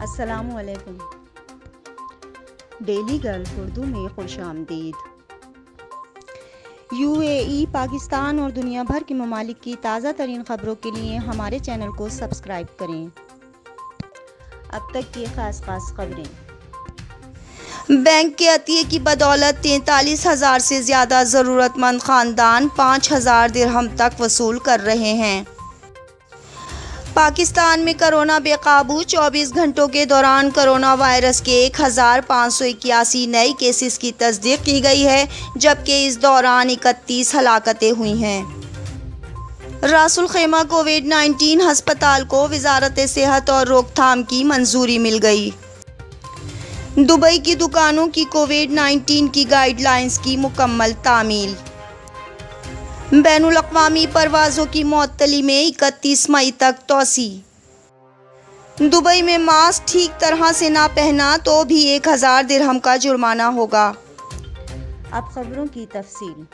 अस्सलामुअलैकुम। Daily gulf Urdu में खुशामदीद। UAE, Pakistan और दुनिया भर के ममालिक की ताज़ा तरीन ख़बरों के लिए हमारे चैनल को सब्सक्राइब करें। अब तक की ख़ास खबरें। बैंक के अतिये की बदौलत 43,000 से ज़्यादा ज़रूरतमंद ख़ानदान 5,000 दिरहम तक वसूल कर रहे हैं। पाकिस्तान में कोरोना बेकाबू। 24 घंटों के दौरान कोरोना वायरस के 1,581 नए केसेस की तस्दीक की गई है, जबकि इस दौरान 31 हलाकतें हुई हैं। रासुल खैमा कोविड-19 हस्पताल को वजारत सेहत और रोकथाम की मंजूरी मिल गई। दुबई की दुकानों की कोविड-19 की गाइडलाइंस की मुकम्मल तामील। बैनुल-अक़वामी परवाज़ों की मुअत्तली में 31 मई तक तोसी। दुबई में मास्क ठीक तरह से ना पहना तो भी 1,000 दिरहम का जुर्माना होगा। अब खबरों की तफसील।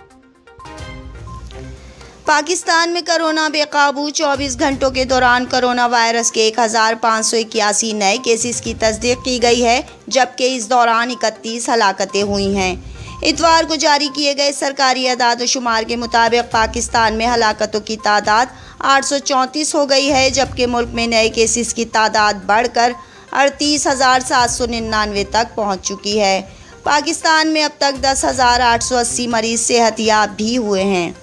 पाकिस्तान में कोरोना बेकाबू। 24 घंटों के दौरान कोरोना वायरस के 1,581 नए केसेस की तस्दीक की गई है, जबकि इस दौरान 31 हलाकतें हुई हैं। इतवार को जारी किए गए सरकारी अदाद व शुमार के मुताबिक पाकिस्तान में हलाकतों की तादाद 834 हो गई है, जबकि मुल्क में नए केसेस की तादाद बढ़कर 38,799 तक पहुंच चुकी है। पाकिस्तान में अब तक 10,880 मरीज सेहतयाब भी हुए हैं।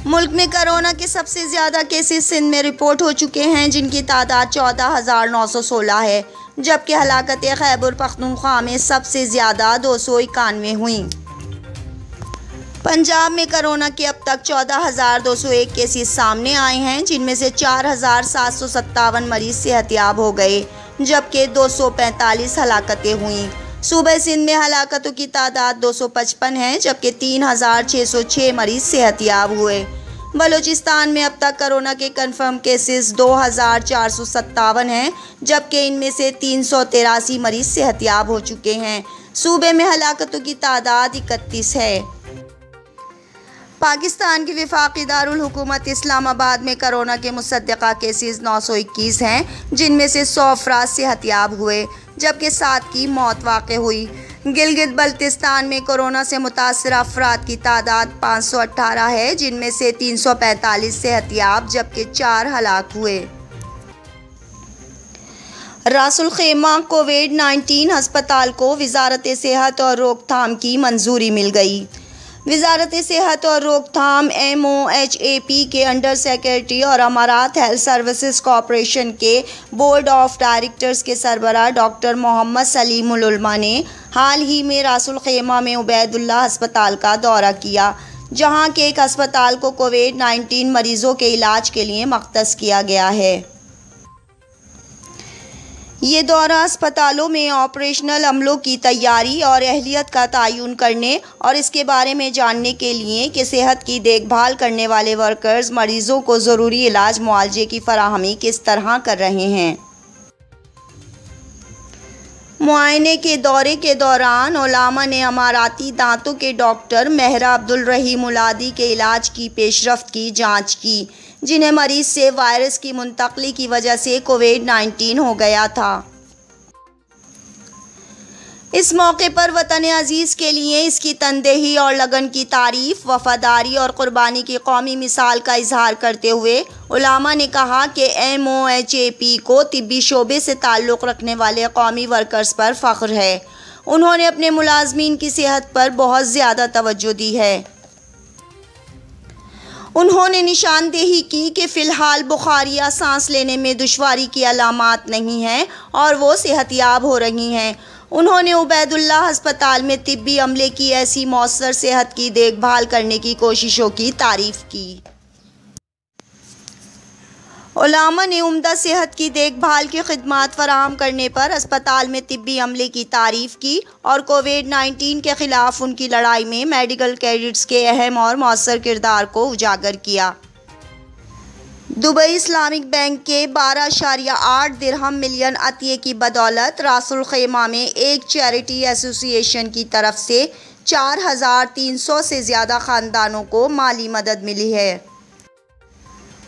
मुल्क में कोरोना के सबसे ज़्यादा केसेस सिंध में रिपोर्ट हो चुके हैं, जिनकी तादाद 14,916 है, जबकि हलाकतें खैबर पख्तूनख्वा में सबसे ज़्यादा 291 हुई। पंजाब में कोरोना के अब तक 14,201 केसेस सामने आए हैं, जिनमें से 4,757 मरीज सेहतयाब हो गए, जबकि 245 हलाकतें हुई। सूबे सिंध में हलाकतों की तादाद 255 है, जबकि 3,606 मरीज सेहतयाब हुए। बलूचिस्तान में अब तक कोरोना के कन्फर्म केसेस 2,457 हैं, जबकि इनमें से 383 मरीज सेहतयाब हो चुके हैं। सूबे में हलाकतों की तादाद 31 है। पाकिस्तान की वफाकी दारुल हुकूमत इस्लामाबाद में कोरोना के मुसद्दक़ा केसेस 921 हैं, जिनमें से 100 अफराद सेहतयाब हुए, जबकि 7 की मौत वाक़ हुई। गिलगित बल्तिस्तान में कोरोना से मुतासर अफराद की तादाद 518 है, जिनमें से 345 सेहतयाब जबकि 4 हलाक हुए। रासुल खैमा कोविड-19 हस्पताल को वजारत सेहत और रोकथाम की मंजूरी मिल गई। वजारत सेहत और रोकथाम MOHAP के अंडर सेक्रेटरी और अमारात हेल्थ सर्विसेज कॉरपोरेशन के बोर्ड ऑफ डायरेक्टर्स के सरबराह डॉक्टर मोहम्मद सलीमुल उलमा ने हाल ही में रासुल खैमा में उबैदुल्ला अस्पताल का दौरा किया, जहां के एक अस्पताल को कोविड-19 मरीजों के इलाज के लिए मख्तस किया गया है। ये दौरा अस्पतालों में ऑपरेशनल अमलों की तैयारी और अहलियत का तयन करने और इसके बारे में जानने के लिए कि सेहत की देखभाल करने वाले वर्कर्स मरीजों को ज़रूरी इलाज मुआवजे की फराहमी किस तरह कर रहे हैं। मुआयने के दौरे के दौरान उलामा ने अमाराती दांतों के डॉक्टर मेहरा अब्दुल रहीम मुलादी के इलाज की पेशरफ्त की जांच की, जिन्हें मरीज से वायरस की मुंतकली की वजह से कोविड-19 हो गया था। इस मौके पर वतन अजीज़ के लिए इसकी तनदेही और लगन की तारीफ़, वफादारी और क़ुरबानी की कौमी मिसाल का इजहार करते हुए उलामा ने कहा कि MOHAP को तिब्बी शोबे से ताल्लुक़ रखने वाले कौमी वर्कर्स पर फ़ख्र है। उन्होंने अपने मुलाज़मीन की सेहत पर बहुत ज़्यादा तवज्जो दी है। उन्होंने निशानदेही की कि फ़िलहाल बुखार या सांस लेने में दुश्वारी की अलामात नहीं हैं और वो सेहतयाब हो रही हैं। उन्होंने उबैदुल्ला अस्पताल में तिब्बी अमले की ऐसी मौसर सेहत की देखभाल करने की कोशिशों की तारीफ़ की। उलामा ने उम्दा सेहत की देखभाल की खिदमात फराहम करने पर अस्पताल में तिब्बी अमले की तारीफ़ की और कोविड-19 के ख़िलाफ़ उनकी लड़ाई में मेडिकल कैडेट्स के अहम और मौसर किरदार को उजागर किया। दुबई इस्लामिक बैंक के 12.8 दिरहम मिलियन अतिये की बदौलत रासुल खैमा में एक चैरिटी एसोसिएशन की तरफ से 4,300 से ज़्यादा ख़ानदानों को माली मदद मिली है।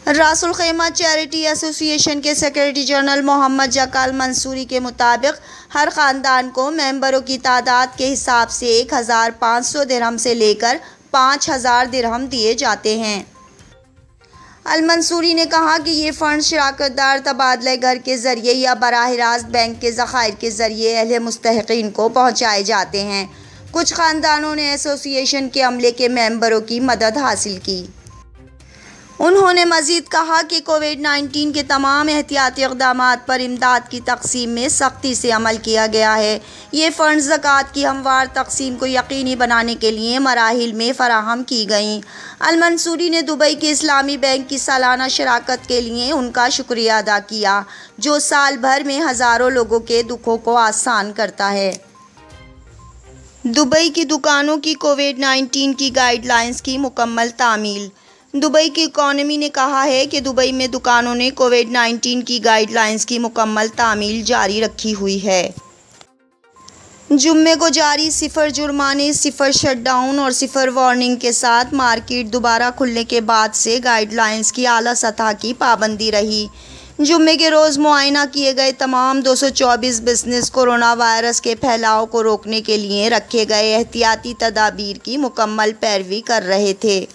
रासुल खैमा चैरिटी एसोसिएशन के सेक्रेटरी जनरल मोहम्मद जकाल मंसूरी के मुताबिक हर ख़ानदान को मेंबरों की तादाद के हिसाब से 1500 दिरहम से लेकर 5000 दिरहम दिए जाते हैं। अल-मंसूरी ने कहा कि ये फ़ंड शराकतदार तबादला घर के ज़रिए या बराह रास्त बैंक के ज़खायर के ज़रिए अहले मुस्तहिक़ीन को पहुँचाए जाते हैं। कुछ ख़ानदानों ने एसोसिएशन के अमले के मेंबरों की मदद हासिल की। उन्होंने मज़ीद कहा कि कोविड-19 के तमाम एहतियाती इक़दामात पर इमदाद की तक़सीम में सख्ती से अमल किया गया है। ये फ़ंड ज़कात की हमवार तक़सीम को यकीनी बनाने के लिए मराहिल में फ़राहम की गईं। अल-मंसूरी ने दुबई के इस्लामी बैंक की सालाना शराकत के लिए उनका शुक्रिया अदा किया, जो साल भर में हज़ारों लोगों के दुखों को आसान करता है। दुबई की दुकानों की कोविड-19 की गाइडलाइंस की मुकम्मल तामील। दुबई की इकॉनमी ने कहा है कि दुबई में दुकानों ने कोविड-19 की गाइडलाइंस की मुकम्मल तामील जारी रखी हुई है। जुम्मे को जारी 0 जुर्माने, 0 शटडाउन और 0 वार्निंग के साथ मार्केट दोबारा खुलने के बाद से गाइडलाइंस की आला सतह की पाबंदी रही। जुम्मे के रोज़ मुआयना किए गए तमाम 224 बिजनेस कोरोना वायरस के फैलाव को रोकने के लिए रखे गए एहतियाती तदाबीर की मुकम्मल पैरवी कर रहे थे।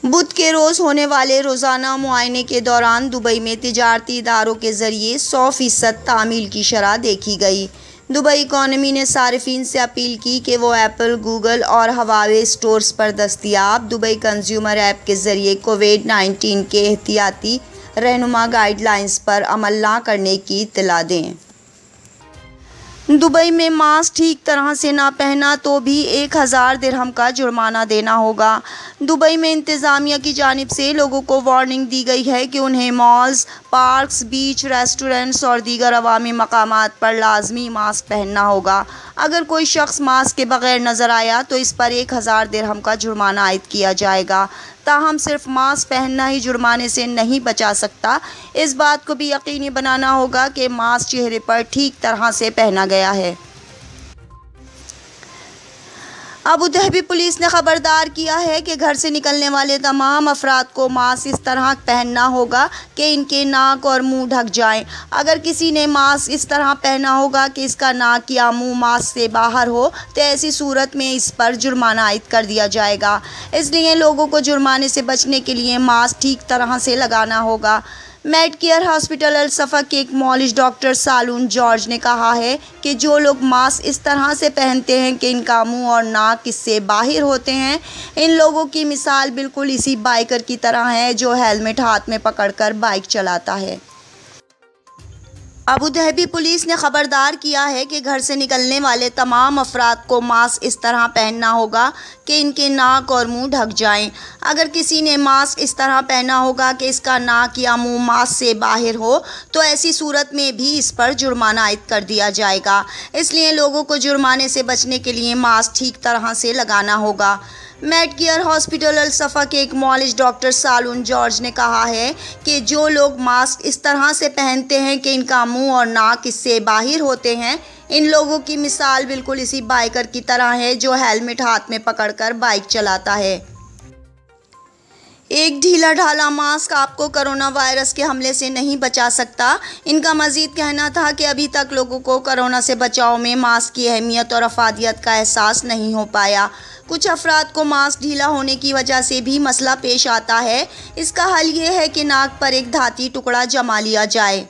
बुध के रोज़ होने वाले रोज़ाना मुआयने के दौरान दुबई में तिजारती इदारों के ज़रिए 100% तामील की शरह देखी गई। दुबई इकॉनमी ने सारिफीन से अपील की कि वो एप्पल, गूगल और हवावे स्टोर्स पर दस्तयाब दुबई कंज्यूमर ऐप के ज़रिए कोविड-19 के एहतियाती रहनुमा गाइडलाइंस पर अमल ना करने की इत्तला दें। दुबई में मास्क ठीक तरह से ना पहना तो भी 1000 दिरहम का जुर्माना देना होगा। दुबई में इंतज़ामिया की जानिब से लोगों को वार्निंग दी गई है कि उन्हें मॉल्स, पार्क्स, बीच, रेस्टोरेंट्स और दीगर अवामी मकामात पर लाजमी मास्क पहनना होगा। अगर कोई शख्स मास्क के बगैर नज़र आया तो इस पर 1000 दिरहम का जुर्माना आयद किया जाएगा। ताहम सिर्फ मास्क पहनना ही जुर्माने से नहीं बचा सकता, इस बात को भी यकीनी बनाना होगा कि मास्क चेहरे पर ठीक तरह से पहना गया है। अबू धाबी पुलिस ने खबरदार किया है कि घर से निकलने वाले तमाम अफराद को मास्क इस तरह पहनना होगा कि इनके नाक और मुंह ढक जाएं। अगर किसी ने मास्क इस तरह पहना होगा कि इसका नाक या मुंह मास्क से बाहर हो तो ऐसी सूरत में इस पर जुर्माना आयद कर दिया जाएगा। इसलिए लोगों को जुर्माने से बचने के लिए मास्क ठीक तरह से लगाना होगा। मेडकेयर हॉस्पिटल अल सफ़ा के एक मॉलिज डॉक्टर सालून जॉर्ज ने कहा है कि जो लोग मास्क इस तरह से पहनते हैं कि इनका मुंह और नाक इससे बाहर होते हैं, इन लोगों की मिसाल बिल्कुल इसी बाइकर की तरह है जो हेलमेट हाथ में पकड़कर बाइक चलाता है। अबू धाबी पुलिस ने खबरदार किया है कि घर से निकलने वाले तमाम अफराद को मास्क इस तरह पहनना होगा कि इनके नाक और मुंह ढक जाएं। अगर किसी ने मास्क इस तरह पहना होगा कि इसका नाक या मुंह मास्क से बाहर हो तो ऐसी सूरत में भी इस पर जुर्माना आयद कर दिया जाएगा। इसलिए लोगों को जुर्माने से बचने के लिए मास्क ठीक तरह से लगाना होगा। मेडकेयर हॉस्पिटल अल सफ़ा के एक मॉलिज डॉक्टर सालून जॉर्ज ने कहा है कि जो लोग मास्क इस तरह से पहनते हैं कि इनका मुंह और नाक इससे बाहर होते हैं, इन लोगों की मिसाल बिल्कुल इसी बाइकर की तरह है जो हेलमेट हाथ में पकड़कर बाइक चलाता है। एक ढीला ढाला मास्क आपको कोरोना वायरस के हमले से नहीं बचा सकता। इनका मज़ीद कहना था कि अभी तक लोगों को कोरोना से बचाव में मास्क की अहमियत और अफादियत का एहसास नहीं हो पाया। कुछ अफराद को मास्क ढीला होने की वजह से भी मसला पेश आता है। इसका हल ये है कि नाक पर एक धाती टुकड़ा जमा लिया जाए।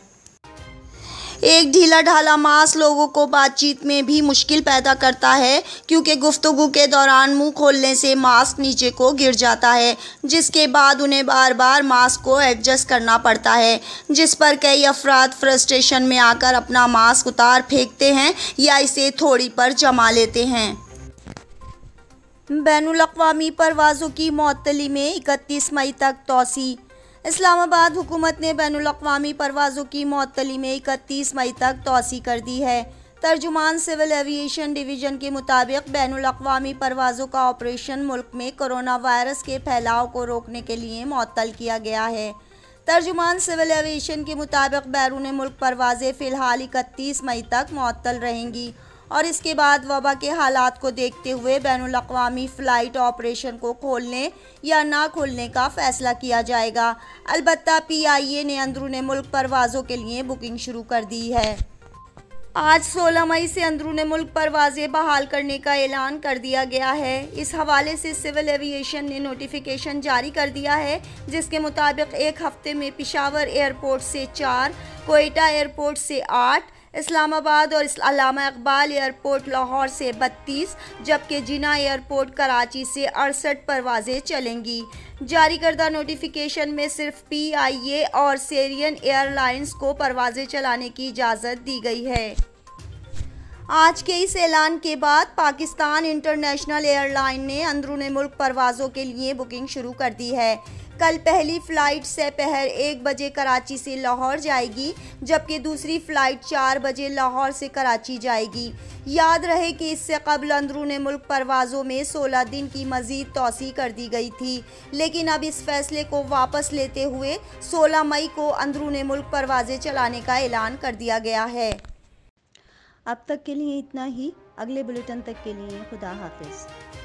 एक ढीला ढाला मास्क लोगों को बातचीत में भी मुश्किल पैदा करता है क्योंकि गुफ्तगू के दौरान मुंह खोलने से मास्क नीचे को गिर जाता है, जिसके बाद उन्हें बार बार मास्क को एडजस्ट करना पड़ता है, जिस पर कई अफराद फ्रस्ट्रेशन में आकर अपना मास्क उतार फेंकते हैं या इसे थोड़ी पर जमा लेते हैं। बैनुल अक़वामी परवाज़ों की मुअत्तली में 31 मई तक तोसी। इस्लामाबाद हुकूमत ने बैनुल अक़वामी परवाज़ों की मुअत्तली में 31 मई तक तोसी कर दी है। तर्जुमान सिविल एविएशन डिवीज़न के मुताबिक बैनुल अक़वामी परवाज़ों का ऑपरेशन मुल्क में कोरोना वायरस के फैलाव को रोकने के लिए मुअत्तल किया गया है। तर्जुमान सिविल एविएशन के मुताबिक बैरून मुल्क परवाज़ें फ़िलहाल 31 मई तक मुअत्तल रहेंगी। और इसके बाद वबा के हालात को देखते हुए बैनुल अक़वामी फ़्लाइट ऑपरेशन को खोलने या ना खोलने का फ़ैसला किया जाएगा। अलबत्ता PIA ने अंदरूनी मुल्क परवाज़ों के लिए बुकिंग शुरू कर दी है। आज 16 मई से अंदरूनी मुल्क परवाज़ें बहाल करने का ऐलान कर दिया गया है। इस हवाले से सिविल एविएशन ने नोटिफिकेशन जारी कर दिया है, जिसके मुताबिक एक हफ्ते में पेशावर एयरपोर्ट से 4, कोयटा एयरपोर्ट से 8, इस्लामाबाद और अल्लामा इकबाल एयरपोर्ट लाहौर से 32, जबकि जिना एयरपोर्ट कराची से 68 परवाज़ें चलेंगी। जारी करदा नोटिफिकेशन में सिर्फ PIA और सेरियन एयरलाइंस को परवाज़ें चलाने की इजाज़त दी गई है। आज के इस ऐलान के बाद पाकिस्तान इंटरनेशनल एयरलाइन ने अंदरूनी मुल्क परवाज़ों के लिए बुकिंग शुरू कर दी है। कल पहली फ़्लाइट दोपहर 1 बजे कराची से लाहौर जाएगी, जबकि दूसरी फ़्लाइट 4 बजे लाहौर से कराची जाएगी। याद रहे कि इससे कबल अंदरूनी मुल्क परवाज़ों में 16 दिन की मज़ीद तौसी कर दी गई थी, लेकिन अब इस फैसले को वापस लेते हुए 16 मई को अंदरूनी मुल्क परवाज़ें चलाने का ऐलान कर दिया गया है। अब तक के लिए इतना ही। अगले बुलेटिन तक के लिए खुदा हाफिज़।